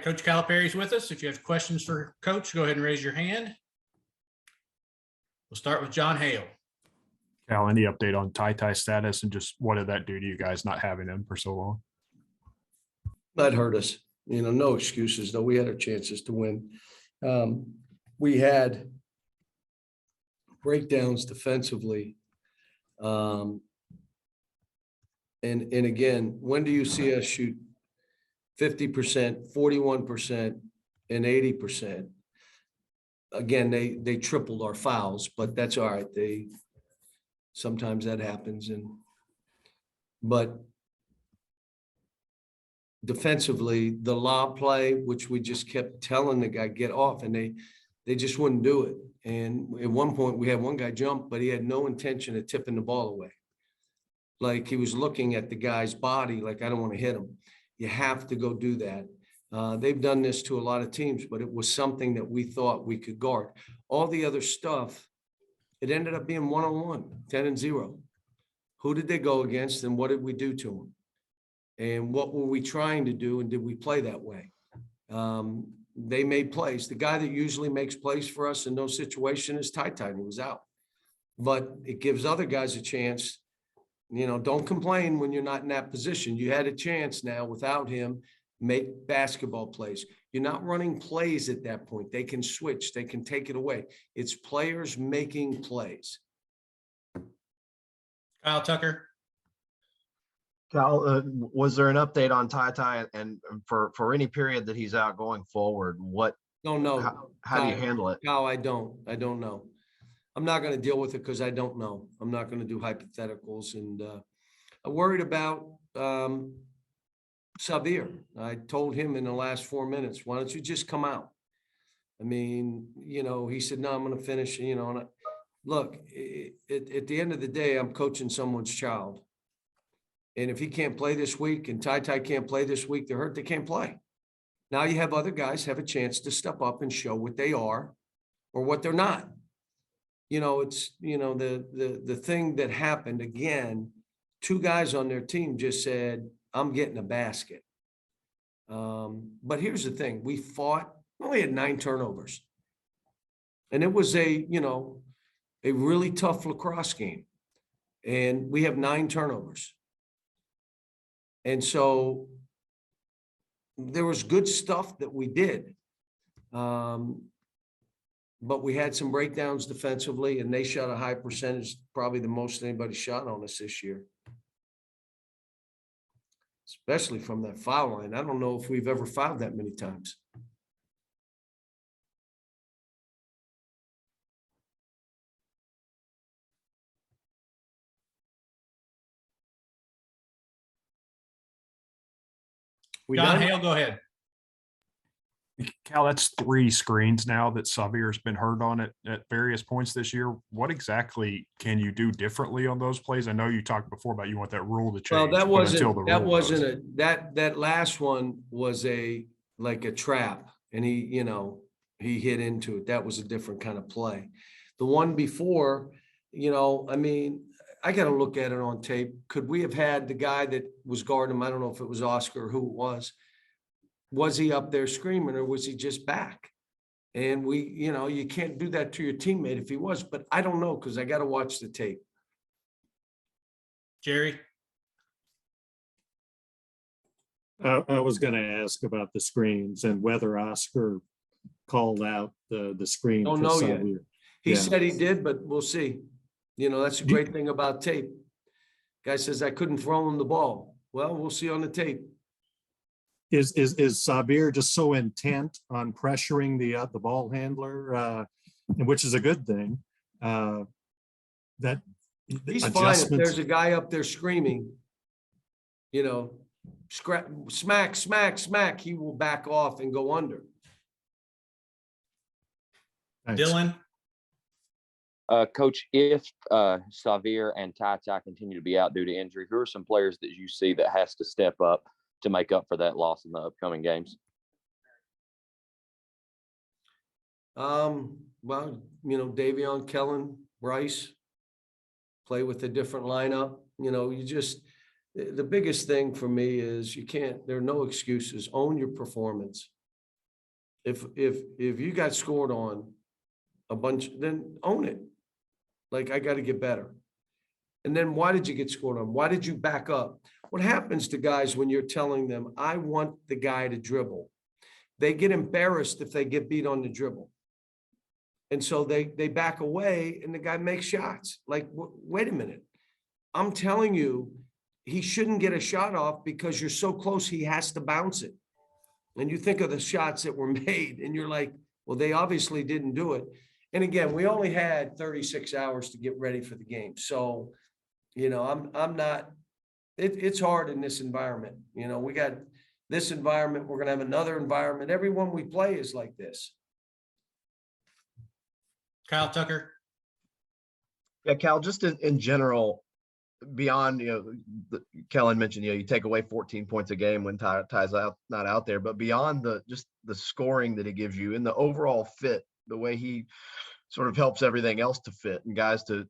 Coach Calipari's with us. If you have questions for Coach, go ahead and raise your hand. We'll start with John Hale. Cal, any update on Ty status and just what did that do to you guys not having him for so long? That hurt us. No excuses, though. We had our chances to win. We had breakdowns defensively. And again, when do you see us shoot 50%, 41%, and 80%? Again, they tripled our fouls, but that's all right. Sometimes that happens. But defensively, the lob play, which we just kept telling the guy, get off, and they just wouldn't do it. And at one point we had one guy jump, but he had no intention of tipping the ball away. Like he was looking at the guy's body, like, I don't want to hit him. You have to go do that. They've done this to a lot of teams, but it was something that we thought we could guard. All the other stuff, it ended up being 1-on-1, 10-0. Who did they go against and what did we do to them? And what were we trying to do and did we play that way? They made plays. The guy that usually makes plays for us in those situations is Ty. He was out. But it gives other guys a chance. Don't complain when you're not in that position. You had a chance now without him, make basketball plays. You're not running plays at that point. They can switch. They can take it away. It's players making plays. Kyle Tucker. Cal, was there an update on Ty and for any period that he's out going forward? Don't know. How do you handle it? No, I don't know. I'm not going to deal with it because I don't know. I'm not going to do hypotheticals. And I'm worried about Xavier. I told him in the last 4 minutes, why don't you just come out? I mean, he said, no, I'm going to finish. And look, at the end of the day, I'm coaching someone's child. And if he can't play this week and Ty can't play this week, they're hurt, they can't play. Now you have other guys have a chance to step up and show what they are or what they're not. It's, the thing that happened again, 2 guys on their team just said, I'm getting a basket. But here's the thing. We only had 9 turnovers. And it was a really tough lacrosse game. And we have 9 turnovers. And so there was good stuff that we did. But we had some breakdowns defensively, and they shot a high percentage, probably the most anybody shot on us this year. Especially from that foul line. I don't know if we've ever fouled that many times. John Hale, go ahead. Cal, that's 3 screens now that Xavier's been hurt on at various points this year. What exactly can you do differently on those plays? I know you talked before about you want that rule to change. Well, that last one was like a trap, and he hit into it. That was a different kind of play. The one before, I mean, I got to look at it on tape. Could we have had the guy that was guarding him? I don't know if it was Oscar or who it was. Was he up there screaming or was he just back? And you can't do that to your teammate if he was, but I don't know because I got to watch the tape. Jerry. I was going to ask about the screens and whether Oscar called out the screen. Don't know yet. He said he did, but we'll see. That's a great thing about tape. Guy says I couldn't throw him the ball. Well, we'll see on the tape. Is Xavier just so intent on pressuring the ball handler, which is a good thing, that he's fine if there's a guy up there screaming, smack, smack, smack, he will back off and go under. Thanks. Dylan. Coach, if Xavier and Ty continue to be out due to injury, who are some players that you see that has to step up to make up for that loss in the upcoming games? Well, Davion, Kellen, Bryce play with a different lineup. The biggest thing for me is there are no excuses. Own your performance. If you got scored on a bunch, then own it. Like, I got to get better. And then why did you get scored on? Why did you back up? What happens to guys when you're telling them, I want the guy to dribble? They get embarrassed if they get beat on the dribble. And so they back away and the guy makes shots. Like, wait a minute. I'm telling you, he shouldn't get a shot off because you're so close, he has to bounce it. And you think of the shots that were made and you're like, well, they obviously didn't do it. And again, we only had 36 hours to get ready for the game. So, you know, I'm not, it's hard in this environment. You know, we got this environment, we're going to have another environment. Everyone we play is like this. Kyle Tucker. Yeah, Cal, just in general, beyond, Kellen mentioned, you take away 14 points a game when Ty's not out there, but beyond just the scoring that he gives you and the overall fit, the way he sort of helps everything else to fit and guys to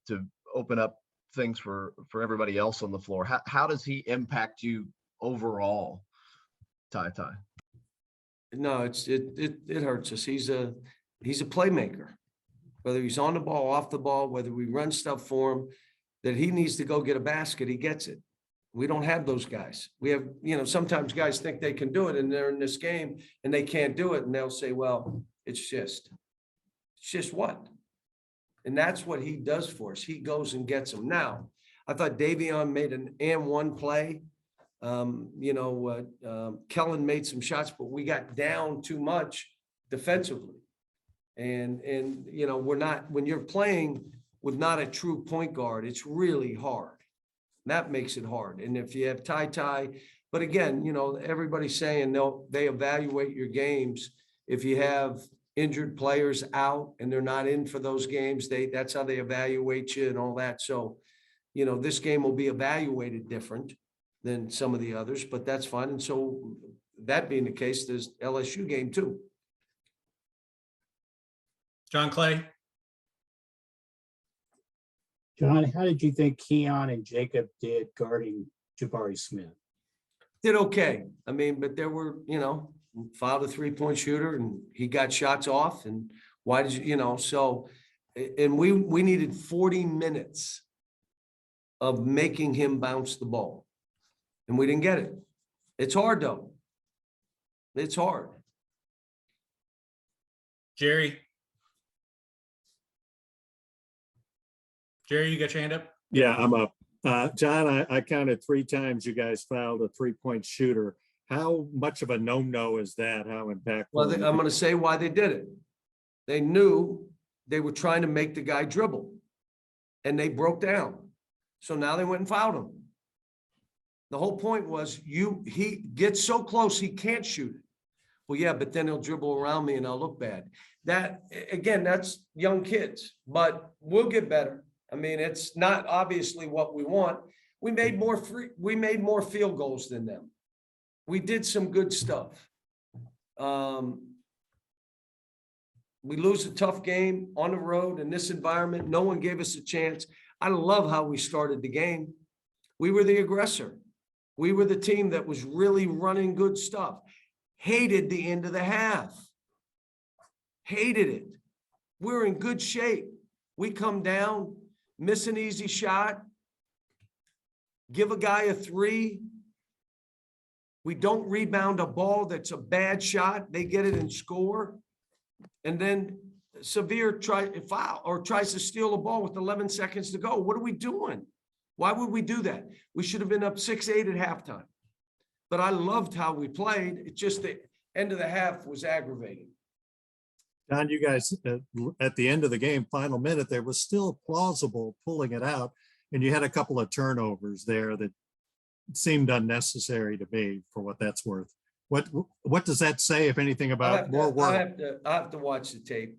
open up things for everybody else on the floor. How does he impact you overall, Ty? No, it hurts us. He's a playmaker, whether he's on the ball, off the ball, whether we run stuff for him, that he needs to go get a basket, he gets it. We don't have those guys. We have, sometimes guys think they can do it and they're in this game and they can't do it. And they'll say, well, it's just what? And that's what he does for us. He goes and gets them. Now, I thought Davion made an and one play. Kellen made some shots, but we got down too much defensively. And we're not, when you're playing with not a true point guard, it's really hard. That makes it hard. And if you have Ty, but again, everybody's saying they evaluate your games. If you have injured players out and they're not in for those games, that's how they evaluate you and all that. So, this game will be evaluated different than some of the others, but that's fine. And so that being the case, there's LSU game too. John Clay. John, how did you think Keon and Jacob did guarding Jabari Smith? Did okay. I mean, but there were, fouled a 3-point shooter and he got shots off. And why did so, and we needed 40 minutes of making him bounce the ball. And we didn't get it. It's hard though. It's hard. Jerry, you got your hand up? Yeah, I'm up. John, I counted 3 times you guys fouled a 3-point shooter. How much of a no-no is that? How impactful? Well, I'm going to say why they did it. They knew they were trying to make the guy dribble and they broke down. So now they went and fouled him. The whole point was he gets so close, he can't shoot it. Well, yeah, but then he'll dribble around me and I'll look bad. That, again, that's young kids, but we'll get better. I mean, it's not obviously what we want. We made more field goals than them. We did some good stuff. We lose a tough game on the road in this environment. No one gave us a chance. I love how we started the game. We were the aggressor. We were the team that was really running good stuff. Hated the end of the half. Hated it. We're in good shape. We come down, miss an easy shot, give a guy a 3. We don't rebound a ball that's a bad shot. They get it and score. And then Severe tries to steal a ball with 11 seconds to go. What are we doing? Why would we do that? We should have been up 6-8 at halftime. But I loved how we played. It's just the end of the half was aggravating. John, you guys, at the end of the game, final minute, there was still plausible pulling it out. And you had a couple of turnovers there that seemed unnecessary to me for what that's worth. What does that say, if anything, about more work? I have to watch the tape.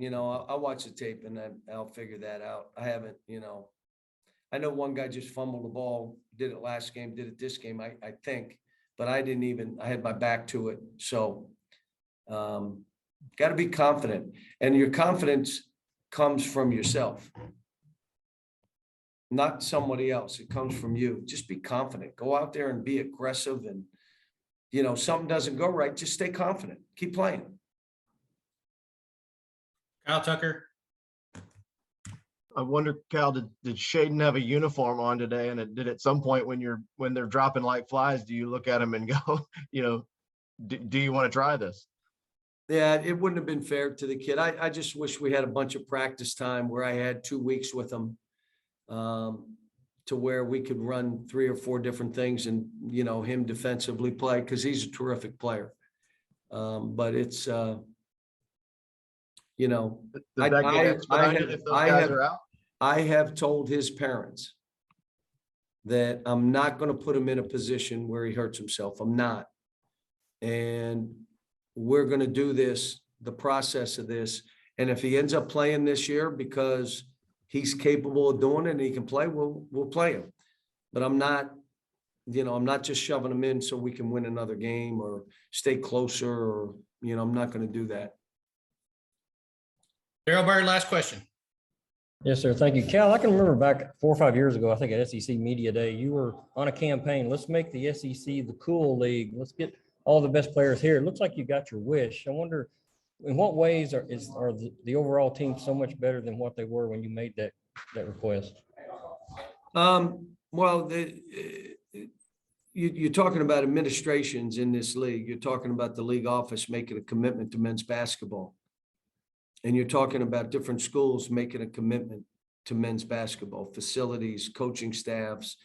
I'll watch the tape and then I'll figure that out. I haven't, I know one guy just fumbled the ball, did it last game, did it this game, I think, but I had my back to it. So got to be confident, and your confidence comes from yourself, not somebody else. It comes from you. Just be confident. Go out there and be aggressive and you know, something doesn't go right, just stay confident, keep playing. Kyle Tucker. I wonder, Cal, did Shaden have a uniform on today? And it did at some point when they're dropping like flies, do you look at them and go, you know, do you want to try this? Yeah, it wouldn't have been fair to the kid. I just wish we had a bunch of practice time where I had 2 weeks with him, to where we could run 3 or 4 different things and, you know, him defensively play, because he's a terrific player. But it's, you know, Does that get expedited if those guys are out? I have told his parents that I'm not going to put him in a position where he hurts himself. I'm not. And we're going to do this, the process of this. And if he ends up playing this year because he's capable of doing it and he can play, we'll play him. But I'm not, you know, I'm not just shoving him in so we can win another game or stay closer, or, you know, I'm not going to do that. Daryl Bird, last question. Yes, sir. Thank you. Cal, I can remember back 4 or 5 years ago, I think at SEC Media Day, you were on a campaign. Let's make the SEC the cool league. Let's get all the best players here. It looks like you got your wish. I wonder, in what ways are the overall team so much better than what they were when you made that request? Well, you're talking about administrations in this league. You're talking about the league office making a commitment to men's basketball. And you're talking about different schools making a commitment to men's basketball, facilities, coaching staffs,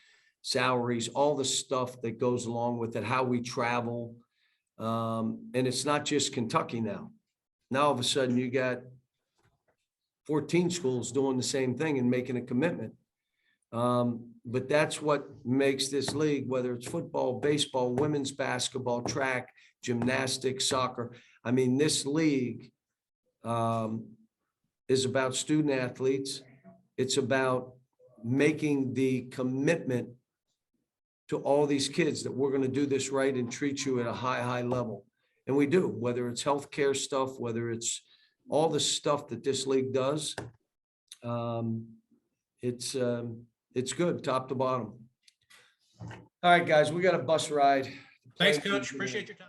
salaries, all the stuff that goes along with it, how we travel. And it's not just Kentucky now. Now, all of a sudden, you got 14 schools doing the same thing and making a commitment. But that's what makes this league, whether it's football, baseball, women's basketball, track, gymnastics, soccer. I mean, this league is about student athletes. It's about making the commitment to all these kids that we're going to do this right and treat you at a high level. And we do, whether it's healthcare stuff, whether it's all the stuff that this league does. It's good, top to bottom. All right, guys, we got a bus ride. Thanks, Coach. Appreciate your time.